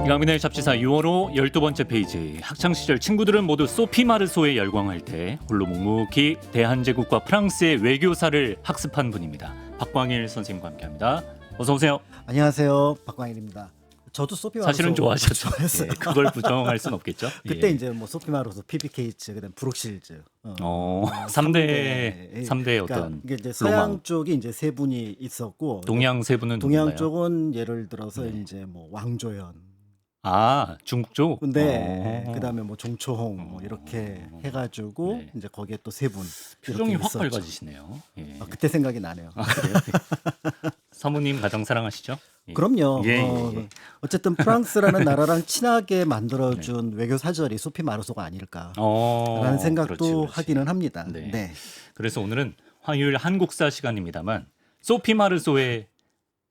이강민의 잡지사 6월호 12번째 페이지. 학창시절 친구들은 모두 소피 마르소에 열광할 때 홀로 묵묵히 대한제국과 프랑스의 외교사를 학습한 분입니다. 박광일 선생님과 함께합니다. 어서 오세요. 안녕하세요, 박광일입니다. 저도 소피 마르소 사실은 좋아하셨죠. 좋아했어요. 예, 그걸 부정할 순 없겠죠. 그때 예. 이제 뭐 소피 마르소, 피비케이츠, 그다음 브룩실즈, 3대 그러니까 어떤 이게 이제 서양 로망. 쪽이 이제 세 분이 있었고, 동양 세 분은 동양 누군가요? 쪽은 예를 들어서 네. 이제 뭐 왕조연, 아, 중국 쪽? 근데 어. 그다음에 뭐 종초홍 뭐 이렇게 해가지고 네. 이제 거기에 또 세 분 표정이 이렇게 확 있었죠. 밝아지시네요. 예. 그때 생각이 나네요. 그래요? 사모님 가장 사랑하시죠? 예. 그럼요. 예, 예, 예. 어쨌든 프랑스라는 나라랑 친하게 만들어준 외교 사절이 소피 마르소가 아닐까라는 생각도 그렇지. 하기는 합니다. 네. 네. 그래서 오늘은 화요일 한국사 시간입니다만 소피 마르소의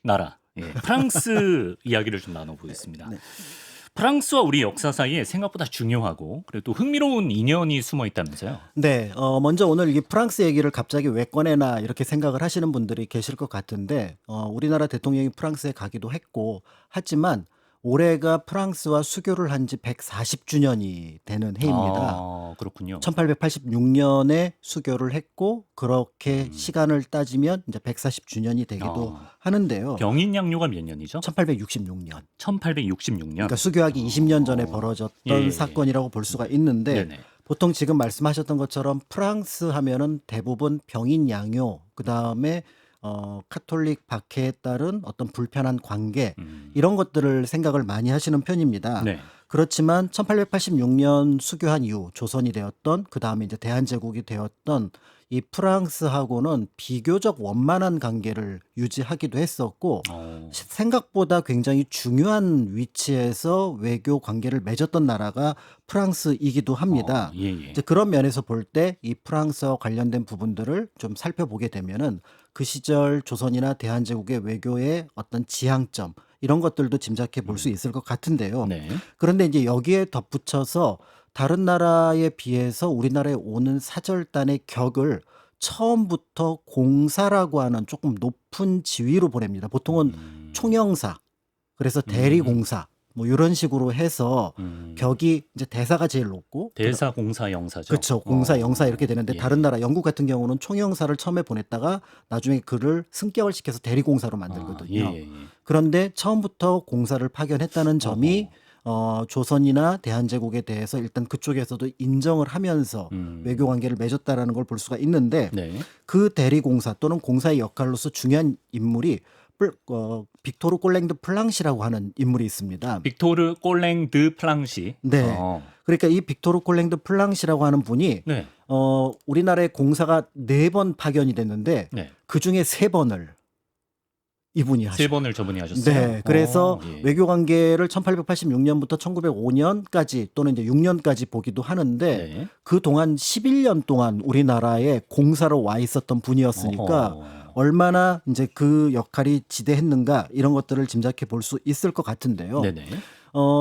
나라 프랑스 이야기를 좀 나눠보겠습니다. 네. 프랑스와 우리 역사 사이에 생각보다 중요하고 그래도 흥미로운 인연이 숨어 있다면서요? 네, 먼저 오늘 이 프랑스 얘기를 갑자기 왜 꺼내나 이렇게 생각을 하시는 분들이 계실 것 같은데, 우리나라 대통령이 프랑스에 가기도 했고, 하지만 올해가 프랑스와 수교를 한 지 140주년이 되는 해입니다. 아, 그렇군요. 1886년에 수교를 했고, 그렇게 시간을 따지면 이제 140주년이 되기도 하는데요. 병인 양요가 몇 년이죠? 1866년. 1866년. 그러니까 수교하기 20년 전에 벌어졌던 예. 사건이라고 볼 수가 있는데, 네네. 보통 지금 말씀하셨던 것처럼 프랑스 하면은 대부분 병인 양요, 그 다음에 카톨릭 박해에 따른 어떤 불편한 관계 이런 것들을 생각을 많이 하시는 편입니다. 네. 그렇지만 1886년 수교한 이후 조선이 되었던 그 다음에 이제 대한제국이 되었던 이 프랑스하고는 비교적 원만한 관계를 유지하기도 했었고 생각보다 굉장히 중요한 위치에서 외교 관계를 맺었던 나라가 프랑스이기도 합니다. 예. 이제 그런 면에서 볼 때 이 프랑스와 관련된 부분들을 좀 살펴보게 되면은 그 시절 조선이나 대한제국의 외교의 어떤 지향점 이런 것들도 짐작해 볼 수 있을 것 같은데요. 네. 그런데 이제 여기에 덧붙여서 다른 나라에 비해서 우리나라에 오는 사절단의 격을 처음부터 공사라고 하는 조금 높은 지위로 보냅니다. 보통은 총영사, 그래서 대리공사 뭐 이런 식으로 해서 격이 이제 대사가 제일 높고 대사 공사 영사죠. 그렇죠. 공사, 영사 이렇게 되는데 예. 다른 나라 영국 같은 경우는 총영사를 처음에 보냈다가 나중에 그를 승격을 시켜서 대리공사로 만들거든요. 예. 그런데 처음부터 공사를 파견했다는 점이 조선이나 대한제국에 대해서 일단 그쪽에서도 인정을 하면서 외교 관계를 맺었다라는 걸 볼 수가 있는데 네. 그 대리공사 또는 공사의 역할로서 중요한 인물이 빅토르 꼴랭드 플랑시라고 하는 인물이 있습니다. 빅토르 꼴랭 드 플랑시. 네. 그러니까 이 빅토르 꼴랭드 플랑시라고 하는 분이 네. 우리나라의 공사가 4번 파견이 됐는데 네. 그 중에 3번을 이분이 하셨어요. 3번을 저분이 하셨어요. 네, 그래서 예. 외교 관계를 1886년부터 1905년까지 또는 이제 6년까지 보기도 하는데 네. 그 동안 11년 동안 우리나라에 공사로 와 있었던 분이었으니까 얼마나 이제 그 역할이 지대했는가 이런 것들을 짐작해 볼 수 있을 것 같은데요. 네네.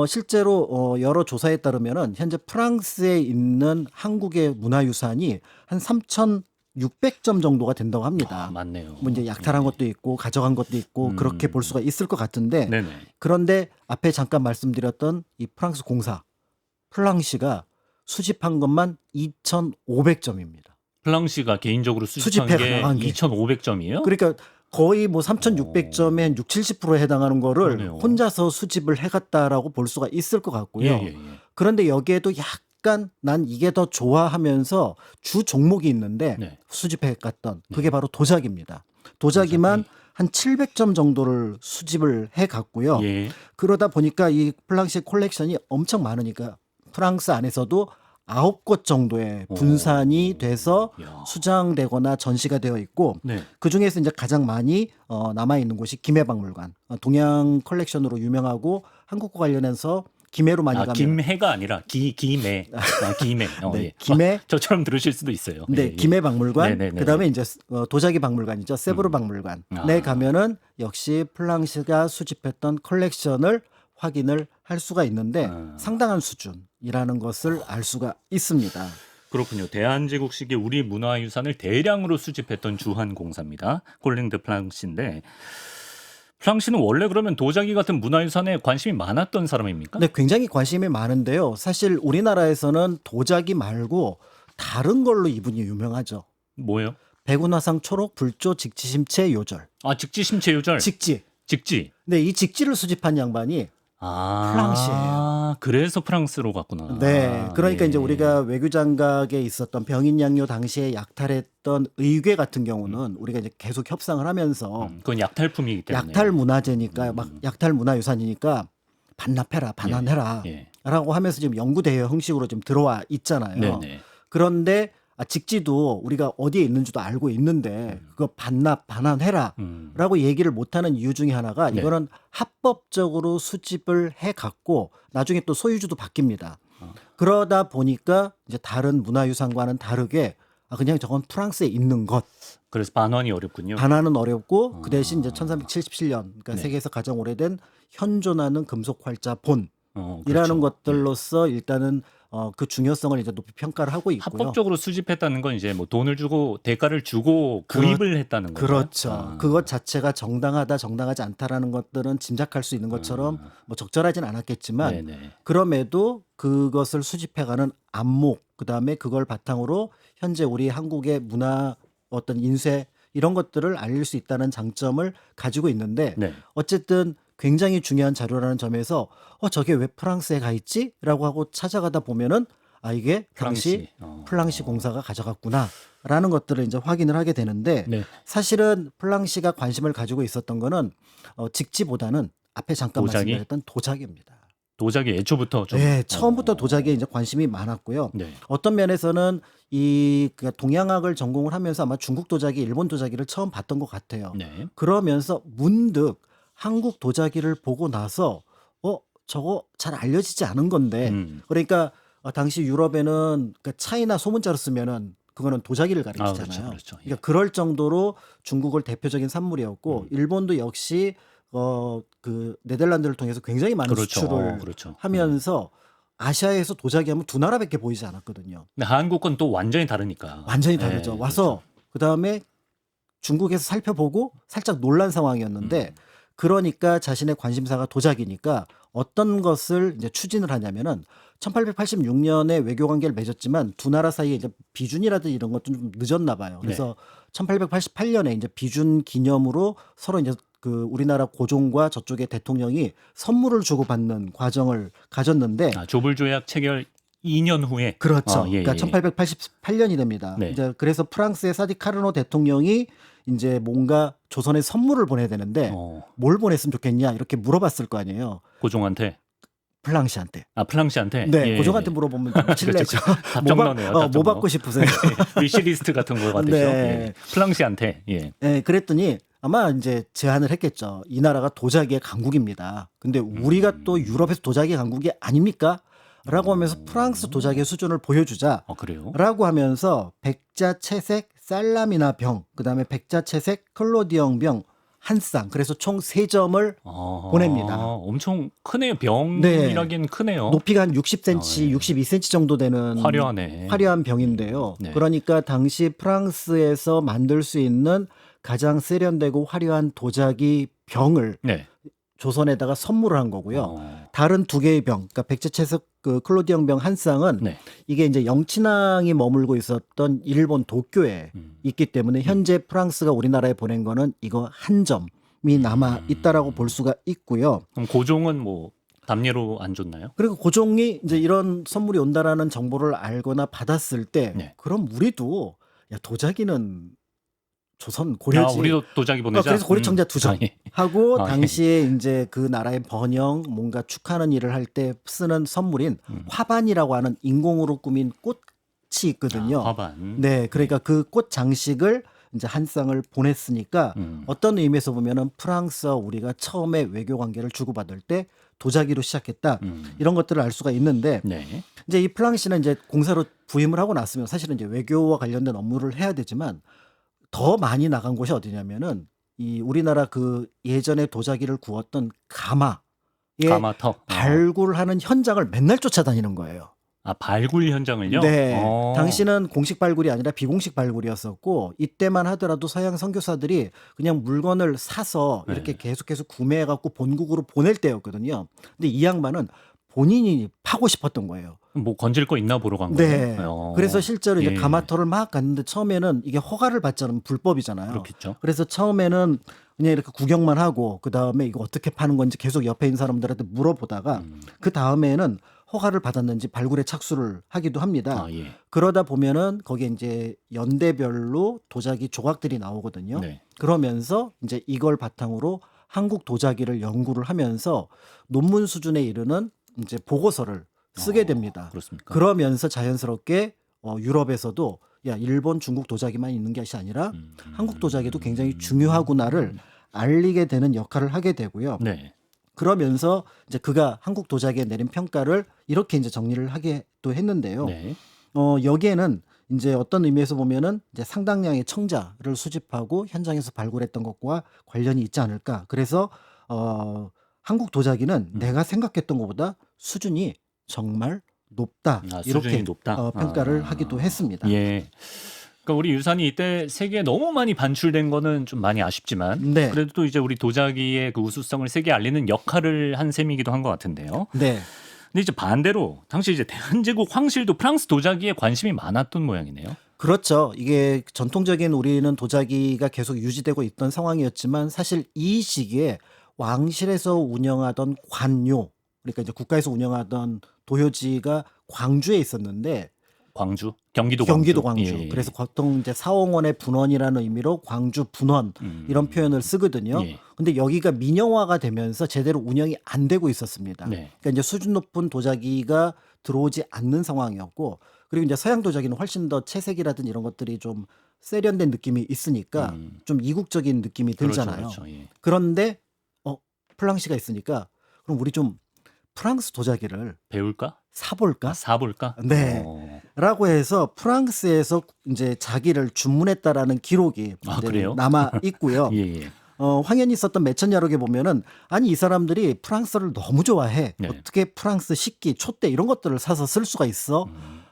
실제로 여러 조사에 따르면은 현재 프랑스에 있는 한국의 문화유산이 한 3,600점 정도가 된다고 합니다. 맞네요. 뭐 이제 약탈한 것도 있고 가져간 것도 있고 그렇게 볼 수가 있을 것 같은데 네네. 그런데 앞에 잠깐 말씀드렸던 이 프랑스 공사 플랑시가 수집한 것만 2,500점입니다. 플랑시가 개인적으로 수집한 수집해 게 나간 게. 2,500점이에요? 그러니까 거의 뭐 3,600점에 한 60-70%에 해당하는 거를 그러네요. 혼자서 수집을 해갔다라고 볼 수가 있을 것 같고요. 예. 그런데 여기에도 약간 난 이게 더 좋아하면서 주 종목이 있는데 네. 수집해 갔던 그게 바로 도자기입니다. 도자기만 한 700점 정도를 수집을 해 갔고요. 예. 그러다 보니까 이 플랑시 콜렉션이 엄청 많으니까 프랑스 안에서도 9곳 정도의 분산이 돼서 야. 수장되거나 전시가 되어 있고 네. 그 중에서 이제 가장 많이 남아 있는 곳이 김해박물관. 동양 컬렉션으로 유명하고 한국과 관련해서 김해로 많이 가면 김해가 아니라 김해. 김해. 네, 예. 김해. 저처럼 들으실 수도 있어요. 네, 예. 김해박물관. 네네네. 그다음에 이제 도자기 박물관이죠. 세브르 박물관에 가면은 역시 플랑시가 수집했던 컬렉션을 확인을 할 수가 있는데 상당한 수준이라는 것을 알 수가 있습니다. 그렇군요. 대한제국식의 우리 문화유산을 대량으로 수집했던 주한 공사입니다. 콜링 드 플랑시인데 프랑스는 원래 그러면 도자기 같은 문화유산에 관심이 많았던 사람입니까? 네, 굉장히 관심이 많은데요. 사실 우리나라에서는 도자기 말고 다른 걸로 이분이 유명하죠. 뭐예요? 백운화상 초록 불조 직지심체 요절. 아, 직지심체 요절. 직지. 직지. 네, 이 직지를 수집한 양반이 아, 프랑스예요. 그래서 프랑스로 갔구나. 네, 그러니까 예. 이제 우리가 외교장각에 있었던 병인양요 당시에 약탈했던 의궤 같은 경우는 우리가 이제 계속 협상을 하면서 그건 약탈품이기 때문에. 약탈 문화재니까 막 약탈 문화유산이니까 반납해라, 반환해라 예. 라고 하면서 지금 영구 대여 형식으로 지금 들어와 있잖아요. 네네. 그런데 직지도 우리가 어디에 있는지도 알고 있는데 그거 반납, 반환해라 라고 얘기를 못하는 이유 중에 하나가 네. 이거는 합법적으로 수집을 해갖고 나중에 또 소유주도 바뀝니다. 그러다 보니까 이제 다른 문화유산과는 다르게 그냥 저건 프랑스에 있는 것. 그래서 반환이 어렵군요. 반환은 어렵고 그 대신 이제 1377년 그러니까 네. 세계에서 가장 오래된 현존하는 금속 활자 본이라는 그렇죠. 것들로서 일단은 그 중요성을 이제 높이 평가를 하고 있고요. 합법적으로 수집했다는 건 이제 뭐 돈을 주고 대가를 주고 구입을 했다는 거죠. 그렇죠. 그것 자체가 정당하다, 정당하지 않다라는 것들은 짐작할 수 있는 것처럼 뭐 적절하진 않았겠지만 네네. 그럼에도 그것을 수집해가는 안목, 그다음에 그걸 바탕으로 현재 우리 한국의 문화 어떤 인쇄 이런 것들을 알릴 수 있다는 장점을 가지고 있는데 네. 어쨌든 굉장히 중요한 자료라는 점에서 저게 왜 프랑스에 가 있지? 라고 하고 찾아가다 보면은 이게 당시 플랑시 공사가 가져갔구나라는 것들을 이제 확인을 하게 되는데 네. 사실은 플랑시가 관심을 가지고 있었던 거는 직지보다는 앞에 잠깐 도자기? 말씀드렸던 도자기입니다. 도자기 애초부터 좀. 네, 처음부터 도자기에 이제 관심이 많았고요. 네. 어떤 면에서는 그 동양학을 전공을 하면서 아마 중국 도자기, 일본 도자기를 처음 봤던 것 같아요. 네. 그러면서 문득 한국 도자기를 보고 나서 저거 잘 알려지지 않은 건데 그러니까 당시 유럽에는 그 차이나 소문자로 쓰면은 그거는 도자기를 가리키잖아요. 그렇죠, 그렇죠. 예. 그러니까 그럴 정도로 중국을 대표적인 산물이었고 일본도 역시 그 네덜란드를 통해서 굉장히 많은 그렇죠. 수출을 그렇죠. 하면서 아시아에서 도자기 하면 두 나라밖에 보이지 않았거든요. 근데 한국 건 또 완전히 다르니까. 완전히 다르죠. 네, 와서 그다음에 중국에서 살펴보고 살짝 놀란 상황이었는데 그러니까 자신의 관심사가 도자기니까 어떤 것을 이제 추진을 하냐면은 1886년에 외교 관계를 맺었지만 두 나라 사이에 이제 비준이라든지 이런 것도 좀 늦었나 봐요. 그래서 1888년에 이제 비준 기념으로 서로 이제 그 우리나라 고종과 저쪽의 대통령이 선물을 주고받는 과정을 가졌는데 조불 조약 체결 2년 후에. 그렇죠. 예, 그러니까 예. 1888년이 됩니다. 네. 이제 그래서 프랑스의 사디 카르노 대통령이 이제 뭔가 조선에 선물을 보내야 되는데 뭘 보냈으면 좋겠냐 이렇게 물어봤을 거 아니에요. 고종한테. 플랑시한테. 플랑시한테. 네, 예, 고종한테 예. 물어보면 좀 실례죠. 답정너네요. 뭐 받고 싶으세요? 위시리스트 같은 거 같으죠. 네. 예. 플랑시한테. 예. 네, 그랬더니 아마 이제 제안을 했겠죠. 이 나라가 도자기의 강국입니다. 근데 우리가 또 유럽에서 도자기 강국이 아닙니까? 라고 하면서 프랑스 도자기의 수준을 보여주자. 그래요? 라고 하면서 백자채색 살라미나 병, 그다음에 백자채색 클로디앙 병 한 쌍. 그래서 총 3점을 보냅니다. 엄청 크네요. 병이라기엔 크네요. 높이가 한 60cm, 62cm 정도 되는 화려하네. 화려한 병인데요. 네. 그러니까 당시 프랑스에서 만들 수 있는 가장 세련되고 화려한 도자기 병을 네. 조선에다가 선물을 한 거고요. 다른 2개의 병, 그러니까 백제채석 그 클로디앙 병 한 쌍은 네. 이게 이제 영친왕이 머물고 있었던 일본 도쿄에 있기 때문에 현재 프랑스가 우리나라에 보낸 거는 이거 한 점이 남아 있다라고 볼 수가 있고요. 그럼 고종은 뭐 담례로 안 줬나요? 그리고 고종이 이제 이런 선물이 온다라는 정보를 알거나 받았을 때 네. 그럼 우리도 도자기는 조선 고려지. 우리도 도자기 보내자. 그래서 고려청자 2점 예. 하고 예. 당시에 이제 그 나라의 번영 뭔가 축하하는 일을 할 때 쓰는 선물인 화반이라고 하는 인공으로 꾸민 꽃이 있거든요. 화반. 네, 그러니까 그 꽃 장식을 이제 한 쌍을 보냈으니까 어떤 의미에서 보면은 프랑스와 우리가 처음에 외교 관계를 주고받을 때 도자기로 시작했다 이런 것들을 알 수가 있는데 네. 이제 이 플랑시는 이제 공사로 부임을 하고 났으면 사실은 이제 외교와 관련된 업무를 해야 되지만 더 많이 나간 곳이 어디냐면은 이 우리나라 그 예전에 도자기를 구웠던 가마의 가마터. 발굴하는 현장을 맨날 쫓아다니는 거예요. 아, 발굴 현장을요? 네. 어. 당시는 공식 발굴이 아니라 비공식 발굴이었었고 이때만 하더라도 서양 선교사들이 그냥 물건을 사서 이렇게 네. 계속해서 구매해 갖고 본국으로 보낼 때였거든요. 근데 이 양반은 본인이 파고 싶었던 거예요. 뭐 건질 거 있나 보러 간 거예요? 네. 그래서 실제로 이제 예. 가마터를 막 갔는데 처음에는 이게 허가를 받지 않으면 불법이잖아요. 그렇겠죠. 그래서 처음에는 그냥 이렇게 구경만 하고 그다음에 이거 어떻게 파는 건지 계속 옆에 있는 사람들한테 물어보다가 그 다음에는 허가를 받았는지 발굴에 착수를 하기도 합니다. 아, 예. 그러다 보면은 거기에 이제 연대별로 도자기 조각들이 나오거든요. 네. 그러면서 이제 이걸 바탕으로 한국 도자기를 연구를 하면서 논문 수준에 이르는 이제 보고서를 쓰게 됩니다. 그렇습니까? 그러면서 자연스럽게 유럽에서도 야, 일본, 중국 도자기만 있는 것이 아니라 한국 도자기도 굉장히 중요하구나를 알리게 되는 역할을 하게 되고요. 네. 그러면서 이제 그가 한국 도자기에 내린 평가를 이렇게 이제 정리를 하게도 했는데요. 네. 여기에는 이제 어떤 의미에서 보면은 이제 상당량의 청자를 수집하고 현장에서 발굴했던 것과 관련이 있지 않을까. 그래서 한국 도자기는 내가 생각했던 것보다 수준이 정말 높다. 아, 이렇게 수준이 높다. 평가를 아. 하기도 했습니다. 예. 그러니까 우리 유산이 이때 세계에 너무 많이 반출된 거는 좀 많이 아쉽지만 네. 그래도 또 이제 우리 도자기의 그 우수성을 세계에 알리는 역할을 한 셈이기도 한 것 같은데요. 네. 근데 이제 반대로 당시 이제 대한제국 황실도 프랑스 도자기에 관심이 많았던 모양이네요. 그렇죠. 이게 전통적인 우리는 도자기가 계속 유지되고 있던 상황이었지만 사실 이 시기에 왕실에서 운영하던 관요, 그러니까 이제 국가에서 운영하던 도요지가 광주에 있었는데 광주, 경기도 광주. 예, 예. 그래서 보통 이제 사홍원의 분원이라는 의미로 광주 분원 이런 표현을 쓰거든요. 예. 근데 여기가 민영화가 되면서 제대로 운영이 안 되고 있었습니다. 네. 그러니까 이제 수준 높은 도자기가 들어오지 않는 상황이었고, 그리고 이제 서양 도자기는 훨씬 더 채색이라든지 이런 것들이 좀 세련된 느낌이 있으니까 좀 이국적인 느낌이 들잖아요. 그렇죠, 그렇죠. 예. 그런데 플랑시가 있으니까 그럼 우리 좀 프랑스 도자기를 배울까? 사볼까? 아, 사볼까? 네. 라고 해서 프랑스에서 이제 자기를 주문했다라는 기록이 아, 이제 그래요? 남아 있고요. 예, 예. 황현이 썼던 매천야록에 보면은 아니 이 사람들이 프랑스를 너무 좋아해. 네. 어떻게 프랑스 식기, 촛대 이런 것들을 사서 쓸 수가 있어?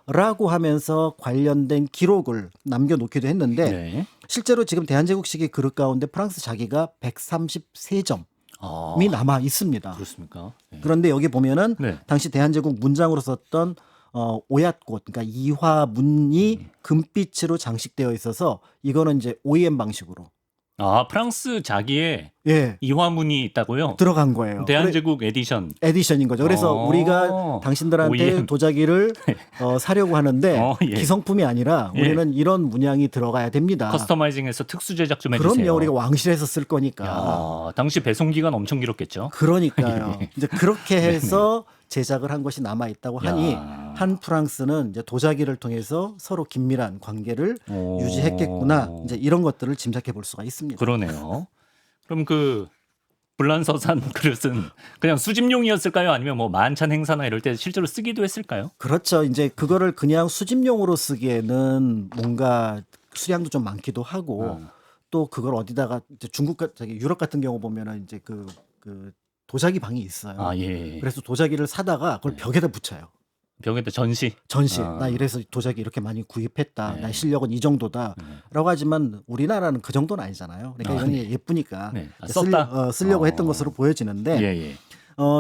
라고 하면서 관련된 기록을 남겨놓기도 했는데 네. 실제로 지금 대한제국식의 그릇 가운데 프랑스 자기가 133점이 아, 남아 있습니다. 그렇습니까? 예. 그런데 여기 보면은 네. 당시 대한제국 문장으로 썼던 오얏꽃, 그러니까 이화문이 금빛으로 장식되어 있어서 이거는 이제 OEM 방식으로 아, 프랑스 자기에 예 이화문이 있다고요? 들어간 거예요. 대한제국 에디션. 에디션인 거죠. 그래서 우리가 당신들한테 OEM. 도자기를 사려고 하는데 예. 기성품이 아니라 예. 우리는 이런 문양이 들어가야 됩니다. 커스터마이징해서 특수 제작 좀 해주세요. 그럼요. 우리가 왕실에서 쓸 거니까. 야, 당시 배송 기간 엄청 길었겠죠. 그러니까요. 이제 그렇게 해서 제작을 한 것이 남아 있다고 하니 야. 한 프랑스는 이제 도자기를 통해서 서로 긴밀한 관계를 오. 유지했겠구나. 이제 이런 것들을 짐작해 볼 수가 있습니다. 그러네요. 그럼 그 불란서산 그릇은 그냥 수집용이었을까요? 아니면 뭐 만찬 행사나 이럴 때 실제로 쓰기도 했을까요? 그렇죠. 이제 그거를 그냥 수집용으로 쓰기에는 뭔가 수량도 좀 많기도 하고 또 그걸 어디다가 이제 유럽 같은 경우 보면은 이제 그 도자기 방이 있어요. 아, 예. 그래서 도자기를 사다가 그걸 벽에다 붙여요. 벽에다 전시. 전시. 아. 나 이래서 도자기 이렇게 많이 구입했다. 네. 나 실력은 이 정도다. 라고 하지만 우리나라는 그 정도는 아니잖아요. 그러니까 이건 예쁘니까 네. 아, 쓸- 썼다? 쓰려고 했던 것으로 보여지는데 예, 예.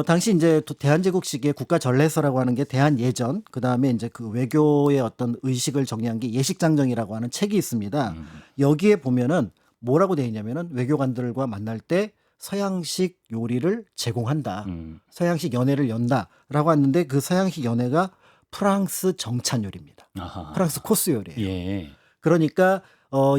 당시 이제 대한제국식의 국가 전례서라고 하는 게 대한예전, 그다음에 이제 그 외교의 어떤 의식을 정리한 게 예식장정이라고 하는 책이 있습니다. 여기에 보면은 뭐라고 되어 있냐면은 외교관들과 만날 때 서양식 요리를 제공한다. 서양식 연회를 연다라고 하는데 그 서양식 연회가 프랑스 정찬 요리입니다. 아하. 프랑스 코스 요리예요. 예. 그러니까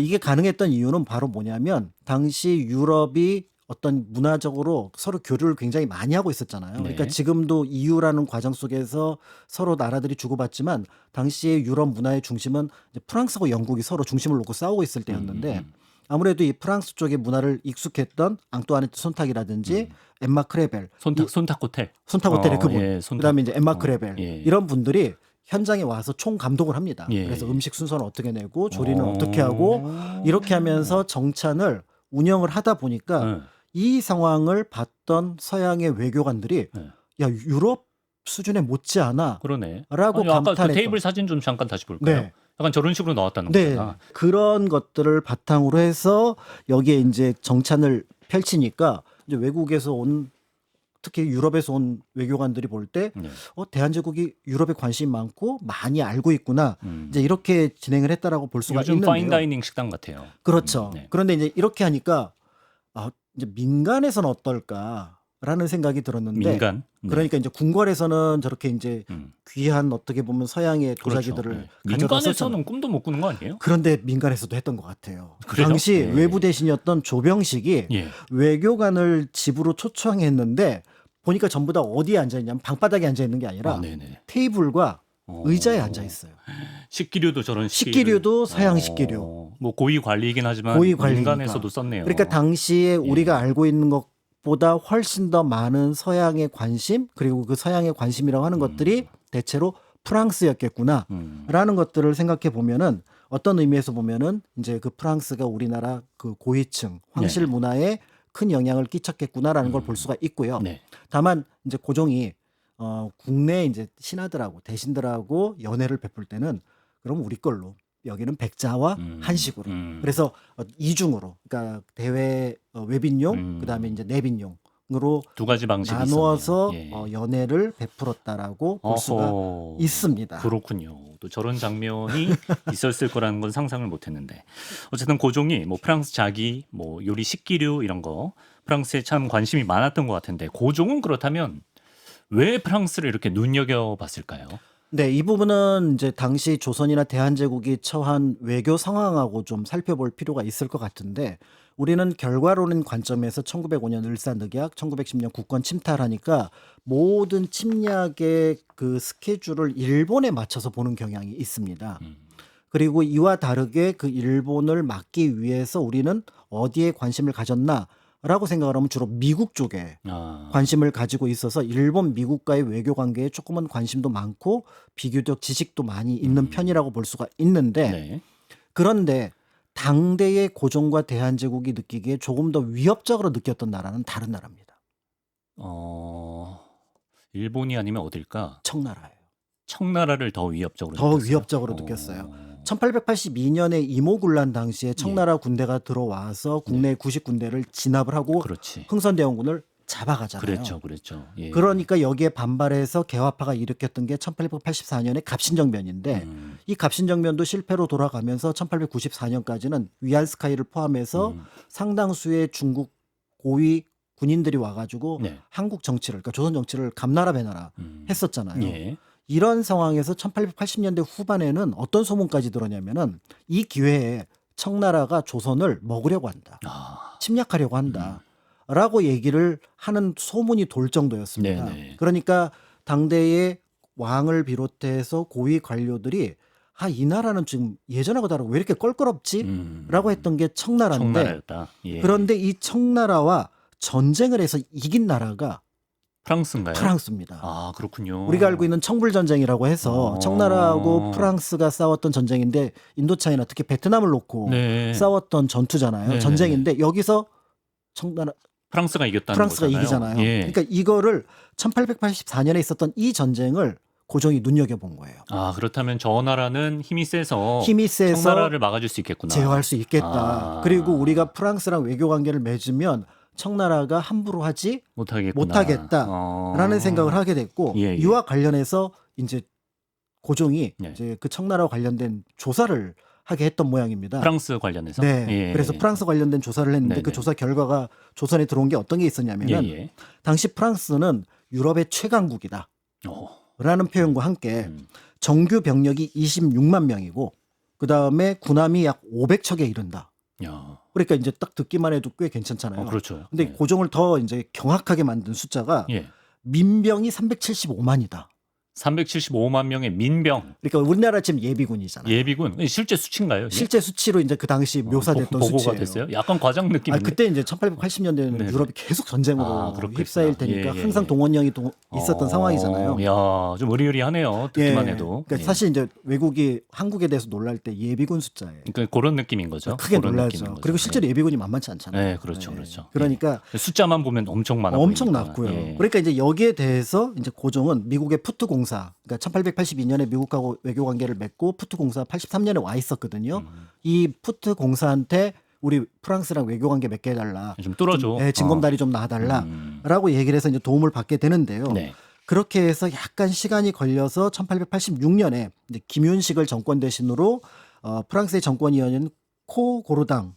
이게 가능했던 이유는 바로 뭐냐면 당시 유럽이 어떤 문화적으로 서로 교류를 굉장히 많이 하고 있었잖아요. 그러니까 네. 지금도 EU라는 과정 속에서 서로 나라들이 주고받지만 당시의 유럽 문화의 중심은 이제 프랑스하고 영국이 서로 중심을 놓고 싸우고 있을 때였는데 아무래도 이 프랑스 쪽의 문화를 익숙했던 앙뚜아네트 손탁이라든지 엠마 크레벨, 손탁 호텔. 손탁 호텔의 그분, 예, 손탁. 그다음에 이제 엠마 크레벨 예. 이런 분들이 현장에 와서 총 감독을 합니다. 예. 그래서 음식 순서는 어떻게 내고 조리는 어떻게 하고 이렇게 하면서 정찬을 운영을 하다 보니까 이 상황을 봤던 서양의 외교관들이 네. 야 유럽 수준에 못지않아 그러네. 라고 아니, 아까 그 감탄했던. 테이블 사진 좀 잠깐 다시 볼까요? 네. 약간 저런 식으로 나왔다는 네. 거잖아. 그런 것들을 바탕으로 해서 여기에 이제 정찬을 펼치니까 이제 외국에서 온 특히 유럽에서 온 외교관들이 볼 때 네. 대한제국이 유럽에 관심이 많고 많이 알고 있구나. 음. 이제 이렇게 진행을 했다라고 볼 수가 요즘 있는데요. 파인다이닝 식당 같아요. 그렇죠. 네. 그런데 이제 이렇게 하니까 이제 민간에서는 어떨까라는 생각이 들었는데 민간. 네. 그러니까 이제 궁궐에서는 저렇게 이제 귀한 어떻게 보면 서양의 도자기들을 그렇죠. 네. 가져다 썼잖아요. 민간에서는 꿈도 못 꾸는 거 아니에요? 그런데 민간에서도 했던 것 같아요. 그래요? 당시 네. 외부 대신이었던 조병식이 예. 외교관을 집으로 초청했는데 보니까 전부 다 어디에 앉아 있냐면 방바닥에 앉아 있는 게 아니라 아, 네네. 테이블과 의자에 앉아 있어요. 식기류도 저런 식기류도 서양 식기류. 뭐 고위 관리이긴 하지만 고위 관리니까. 민간에서도 썼네요. 그러니까 당시에 예. 우리가 알고 있는 것보다 훨씬 더 많은 서양의 관심 그리고 그 서양의 관심이라고 하는 것들이 대체로 프랑스였겠구나라는 것들을 생각해 보면은 어떤 의미에서 보면은 이제 그 프랑스가 우리나라 그 고위층 황실 네. 문화에 큰 영향을 끼쳤겠구나라는 걸 볼 수가 있고요. 네. 다만 이제 고종이 국내 이제 신하들하고 대신들하고 연애를 베풀 때는 그럼 우리 걸로 여기는 백자와 한식으로 그래서 이중으로 그러니까 대외 외빈용 그다음에 이제 내빈용으로 두 가지 방식이 나누어서 있었네요. 예. 연애를 베풀었다라고 볼 수가 어허, 있습니다. 그렇군요. 또 저런 장면이 있었을 거라는 건 상상을 못했는데 어쨌든 고종이 뭐 프랑스 자기 뭐 요리 식기류 이런 거 프랑스에 참 관심이 많았던 것 같은데 고종은 그렇다면 왜 프랑스를 이렇게 눈여겨봤을까요? 네, 이 부분은 이제 당시 조선이나 대한제국이 처한 외교 상황하고 좀 살펴볼 필요가 있을 것 같은데 우리는 결과론인 관점에서 1905년 을사늑약, 1910년 국권 침탈하니까 모든 침략의 그 스케줄을 일본에 맞춰서 보는 경향이 있습니다. 그리고 이와 다르게 그 일본을 막기 위해서 우리는 어디에 관심을 가졌나라고 생각을 하면 주로 미국 쪽에 관심을 가지고 있어서 일본 미국과의 외교 관계에 조금은 관심도 많고 비교적 지식도 많이 있는 편이라고 볼 수가 있는데 네. 그런데 당대의 고종과 대한제국이 느끼기에 조금 더 위협적으로 느꼈던 나라는 다른 나라입니다. 일본이 아니면 어딜까? 청나라예요. 청나라를 더 위협적으로 더 느꼈어요? 위협적으로 느꼈어요. 1882년에 이모군란 당시에 청나라 군대가 들어와서 국내 90군대를 진압을 하고 그렇지. 흥선대원군을 잡아가잖아요. 그랬죠. 예. 그러니까 여기에 반발해서 개화파가 일으켰던 게 1884년에 갑신정변인데 이 갑신정변도 실패로 돌아가면서 1894년까지는 위안스카이를 포함해서 상당수의 중국 고위 군인들이 와가지고 네. 한국 정치를 그러니까 조선 정치를 감나라 배나라 했었잖아요. 예. 이런 상황에서 1880년대 후반에는 어떤 소문까지 들었냐면은 이 기회에 청나라가 조선을 먹으려고 한다. 침략하려고 한다. 라고 얘기를 하는 소문이 돌 정도였습니다. 네네. 그러니까 당대의 왕을 비롯해서 고위 관료들이 이 나라는 지금 예전하고 다르고 왜 이렇게 껄끄럽지? 라고 했던 게 청나라인데 청나라였다. 예. 그런데 이 청나라와 전쟁을 해서 이긴 나라가 프랑스인가요? 프랑스입니다. 아, 그렇군요. 우리가 알고 있는 청불전쟁이라고 해서 청나라하고 프랑스가 싸웠던 전쟁인데 인도차이나 특히 베트남을 놓고 네. 싸웠던 전투잖아요. 네. 전쟁인데 여기서 청나라 프랑스가 이겼다는 프랑스가 거잖아요. 이기잖아요. 예. 그러니까 이거를 1884년에 있었던 이 전쟁을 고종이 눈여겨본 거예요. 그렇다면 저 나라는 힘이 세서 청나라를 막아줄 수 있겠구나. 제어할 수 있겠다. 그리고 우리가 프랑스랑 외교 관계를 맺으면 청나라가 함부로 하지 못하겠다라는 생각을 하게 됐고 예. 이와 관련해서 이제 고종이 예. 이제 그 청나라와 관련된 조사를 하게 했던 모양입니다. 프랑스 관련해서. 네. 예. 그래서 프랑스 관련된 조사를 했는데 네네. 그 조사 결과가 조선에 들어온 게 어떤 게 있었냐면은 예. 당시 프랑스는 유럽의 최강국이다. 오. 라는 표현과 함께 정규 병력이 26만 명이고 그다음에 군함이 약 500척에 이른다. 야. 그러니까 이제 딱 듣기만 해도 꽤 괜찮잖아요. 그렇죠. 근데 고종을 더 이제 경악하게 만든 숫자가 예. 민병이 375만이다. 375만 명의 민병 그러니까 우리나라 지금 예비군이잖아요. 예비군 실제 수치인가요? 이게? 실제 수치로 이제 그 당시 묘사됐던 보고가 수치예요. 됐어요? 약간 과장 느낌인데. 그때 이제 1880년대에는 네네. 유럽이 계속 전쟁으로 그렇겠구나. 휩싸일 테니까 예, 예, 항상 예. 동원령이 있었던 상황이잖아요. 야, 좀 의리의리하네요. 듣기만 예. 해도. 그러니까 예. 사실 이제 외국이 한국에 대해서 놀랄 때 예비군 숫자에 그러니까 그런 느낌인 거죠. 크게 그런 놀라죠. 느낌인 거죠. 그리고 실제로 예비군이 만만치 않잖아요. 네, 그렇죠, 그렇죠. 그러니까 숫자만 보면 엄청 많아 엄청 보이니까. 낮고요. 예. 그러니까 이제 여기에 대해서 이제 고종은 미국의 푸트 공사, 그러니까 1882년에 미국하고 외교 관계를 맺고 푸트 공사 83년에 와 있었거든요. 이 푸트 공사한테 우리 프랑스랑 외교 관계 맺게 해달라. 좀 뚫어줘. 징검다리 좀 놔달라라고 얘기를 해서 이제 도움을 받게 되는데요. 네. 그렇게 해서 약간 시간이 걸려서 1886년에 이제 김윤식을 정권 대신으로 프랑스의 정권이었는 코고르당,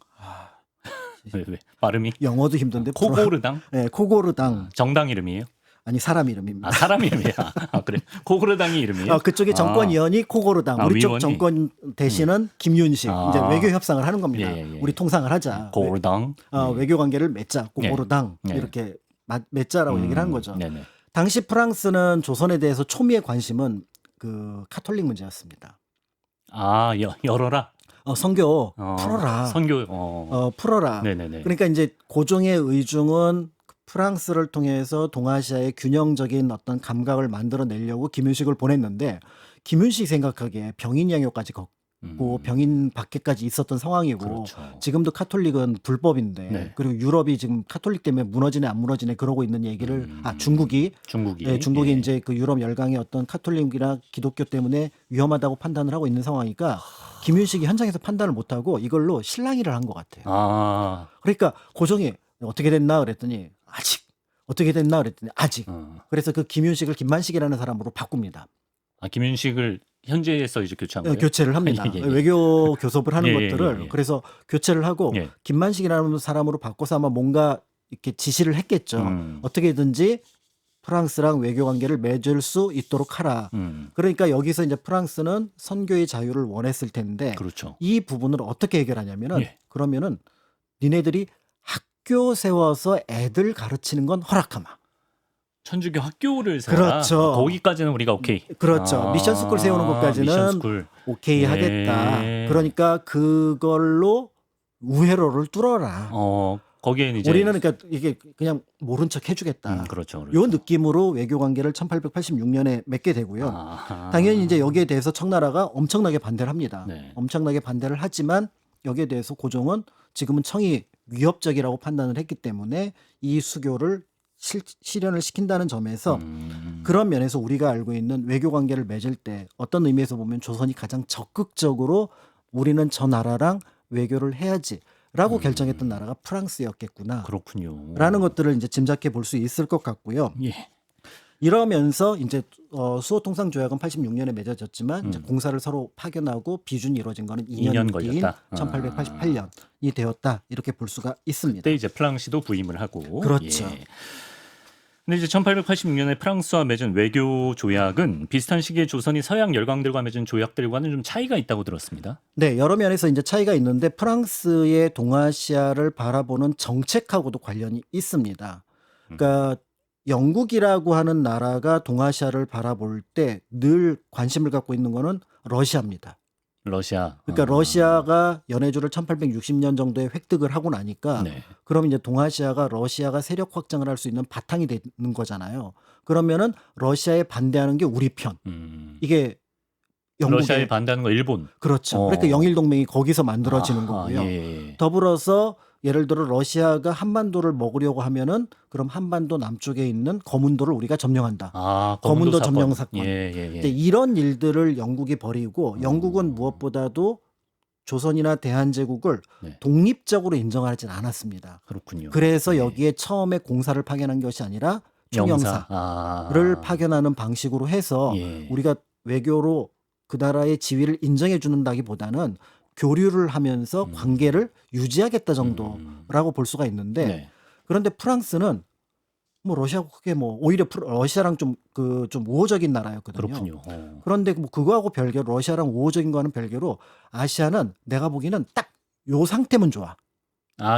왜? 발음이 영어도 힘든데 코고르당? 네, 코고르당 정당 이름이에요? 아니 사람 이름입니다. 아, 사람 이름이야. 아, 그래. 코고르당이 이름이에요? 그쪽에 정권위원이 코고르당, 우리 쪽 위원이? 정권 대신은 김윤식 이제 외교 협상을 하는 겁니다. 예. 우리 통상을 하자. 코고르당. 외교 관계를 맺자. 코고르당 예. 이렇게 맺자라고 얘기를 한 거죠. 네네. 당시 프랑스는 조선에 대해서 초미의 관심은 그 카톨릭 문제였습니다. 아, 열어라. 선교 풀어라. 선교. 풀어라. 네네네. 그러니까 이제 고종의 의중은 프랑스를 통해서 동아시아의 균형적인 어떤 감각을 만들어내려고 김윤식을 보냈는데 김윤식 생각하기에 병인 양요까지 걷고 병인 밖에까지 있었던 상황이고 그렇죠. 지금도 카톨릭은 불법인데 네. 그리고 유럽이 지금 카톨릭 때문에 무너지네 안 무너지네 그러고 있는 얘기를 중국이 예. 이제 그 유럽 열강의 어떤 카톨릭이나 기독교 때문에 위험하다고 판단을 하고 있는 상황이니까 김윤식이 현장에서 판단을 못하고 이걸로 실랑이를 한 것 같아요. 아. 그러니까 고종이 어떻게 됐나 그랬더니 아직 어떻게 됐나 그랬더니 아직. 그래서 그 김윤식을 김만식이라는 사람으로 바꿉니다. 아, 김윤식을 현재에서 이제 교체한 거예요? 교체를 합니다. 예. 외교 교섭을 하는 것들을 예. 그래서 교체를 하고 예. 김만식이라는 사람으로 바꿔서 아마 뭔가 이렇게 지시를 했겠죠. 어떻게든지 프랑스랑 외교 관계를 맺을 수 있도록 하라. 그러니까 여기서 이제 프랑스는 선교의 자유를 원했을 텐데 그렇죠. 이 부분을 어떻게 해결하냐면은 예. 그러면은 니네들이 학교 세워서 애들 가르치는 건 허락하마. 천주교 학교를 세워라. 그렇죠. 거기까지는 우리가 오케이. 그렇죠. 미션 스쿨 세우는 것까지는 미션 스쿨. 오케이 예. 하겠다. 그러니까 그걸로 우회로를 뚫어라. 거기에는 이제 우리는 그러니까 이게 그냥 모른 척 해주겠다. 그렇죠. 요 느낌으로 외교 관계를 1886년에 맺게 되고요. 당연히 이제 여기에 대해서 청나라가 엄청나게 반대를 합니다. 네. 엄청나게 반대를 하지만 여기에 대해서 고종은 지금은 청이 위협적이라고 판단을 했기 때문에 이 수교를 실현을 시킨다는 점에서 그런 면에서 우리가 알고 있는 외교 관계를 맺을 때 어떤 의미에서 보면 조선이 가장 적극적으로 우리는 저 나라랑 외교를 해야지라고 결정했던 나라가 프랑스였겠구나. 그렇군요. 라는 것들을 이제 짐작해 볼 수 있을 것 같고요. 예. 이러면서 이제 수호통상조약은 86년에 맺어졌지만 이제 공사를 서로 파견하고 비준이 이루어진 거는 2년 뒤인 걸렸다. 1888년이 되었다. 이렇게 볼 수가 있습니다. 그때 이제 프랑스도 부임을 하고. 그렇죠. 예. 근데 이제 1886년에 프랑스와 맺은 외교 조약은 비슷한 시기에 조선이 서양 열강들과 맺은 조약들과는 좀 차이가 있다고 들었습니다. 네, 여러 면에서 이제 차이가 있는데 프랑스의 동아시아를 바라보는 정책하고도 관련이 있습니다. 그러니까 영국이라고 하는 나라가 동아시아를 바라볼 때 늘 관심을 갖고 있는 거는 러시아입니다. 러시아. 그러니까 러시아가 연해주를 1860년 정도에 획득을 하고 나니까 네. 그럼 이제 동아시아가 러시아가 세력 확장을 할 수 있는 바탕이 되는 거잖아요. 그러면은 러시아에 반대하는 게 우리 편. 이게 영국의 러시아에 반대하는 거 일본. 그렇죠. 그러니까 영일 동맹이 거기서 만들어지는 거고요. 예. 더불어서 예를 들어 러시아가 한반도를 먹으려고 하면은 그럼 한반도 남쪽에 있는 거문도를 우리가 점령한다. 거문도 점령 사건. 예. 이런 일들을 영국이 벌이고 영국은 무엇보다도 조선이나 대한제국을 네. 독립적으로 인정하진 않았습니다. 그렇군요. 그래서 여기에 처음에 공사를 파견한 것이 아니라 총영사를 파견하는 방식으로 해서 우리가 외교로 그 나라의 지위를 인정해 주는다기보다는 교류를 하면서 관계를 유지하겠다 정도라고 볼 수가 있는데 그런데 프랑스는 뭐 러시아하고 크게 뭐 오히려 러시아랑 좀 우호적인 나라였거든요. 그렇군요. 그런데 뭐 그거하고 별개로 러시아랑 우호적인 거와는 별개로 아시아는 내가 보기에는 딱 요 상태면 좋아.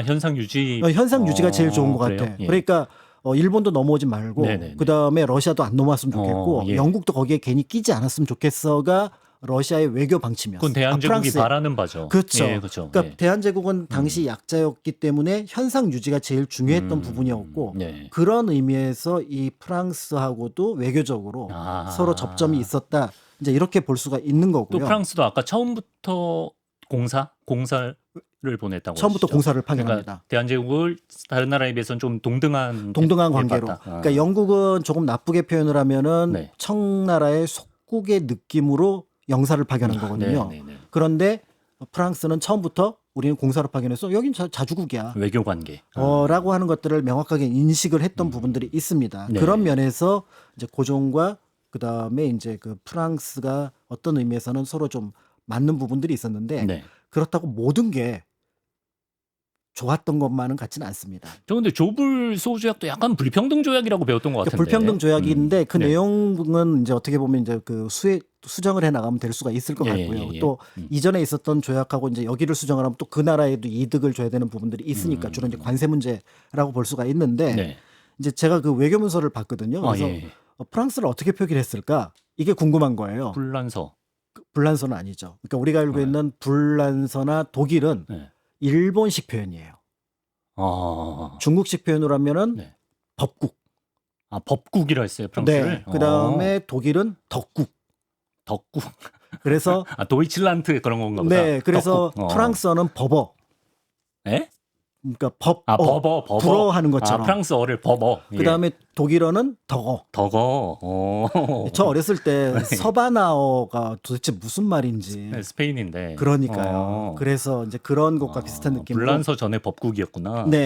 현상 유지. 현상 유지가 제일 좋은 것 같아. 예. 그러니까 일본도 넘어오지 말고 네네네. 그다음에 러시아도 안 넘어왔으면 좋겠고 예. 영국도 거기에 괜히 끼지 않았으면 좋겠어가 러시아의 외교 방침이었어요. 그건 대한제국이 프랑스의. 바라는 바죠. 그렇죠. 예, 그렇죠. 그러니까 예. 대한제국은 당시 약자였기 때문에 현상 유지가 제일 중요했던 부분이었고 네. 그런 의미에서 이 프랑스하고도 외교적으로 아. 서로 접점이 있었다. 이제 이렇게 볼 수가 있는 또 거고요. 프랑스도 아까 처음부터 공사를 보냈다고 처음부터 하시죠? 공사를 그러니까 파견합니다. 대한제국을 다른 나라에 비해서는 좀 동등한 관계로. 봤다. 그러니까 영국은 조금 나쁘게 표현을 하면은 네. 청나라의 속국의 느낌으로 영사를 파견한 거거든요. 네. 그런데 프랑스는 처음부터 우리는 공사를 파견해서 여긴 자주국이야. 외교 관계. 라고 하는 것들을 명확하게 인식을 했던 부분들이 있습니다. 네. 그런 면에서 이제 고종과 그다음에 이제 그 프랑스가 어떤 의미에서는 서로 좀 맞는 부분들이 있었는데 네. 그렇다고 모든 게 좋았던 것만은 같지는 않습니다. 저 근데 조불 소조약도 약간 불평등 조약이라고 배웠던 것 같은데. 불평등 조약인데 그 네. 내용은 이제 어떻게 보면 이제 그 수정을 해 나가면 될 수가 있을 것 예, 같고요. 예. 또 이전에 있었던 조약하고 이제 여기를 수정을 하면 또 그 나라에도 이득을 줘야 되는 부분들이 있으니까 주로 이제 관세 문제라고 볼 수가 있는데 네. 이제 제가 그 외교 문서를 봤거든요. 그래서 예. 프랑스를 어떻게 표기했을까 이게 궁금한 거예요. 불란서. 불란서는 아니죠. 그러니까 우리가 알고 있는 불란서나 독일은 네. 일본식 표현이에요. 아. 중국식 표현으로 하면은 네. 법국. 아, 법국이라 했어요, 프랑스를. 네. 그다음에 독일은 덕국. 덕국. 그래서 아, 도이칠란트 그런 건가 보다. 네, 그래서 덕국. 프랑스어는 법어. 예? 그러니까 법, 아, 법어. 불어하는 것처럼. 아, 프랑스어를 법어. 예. 그다음에 독일어는 덕어. 덕어. 저 어렸을 때 서바나어가 도대체 무슨 말인지. 네, 스페인인데. 그러니까요. 그래서 이제 그런 것과 비슷한 느낌으로. 불란서 전에 법국이었구나. 네.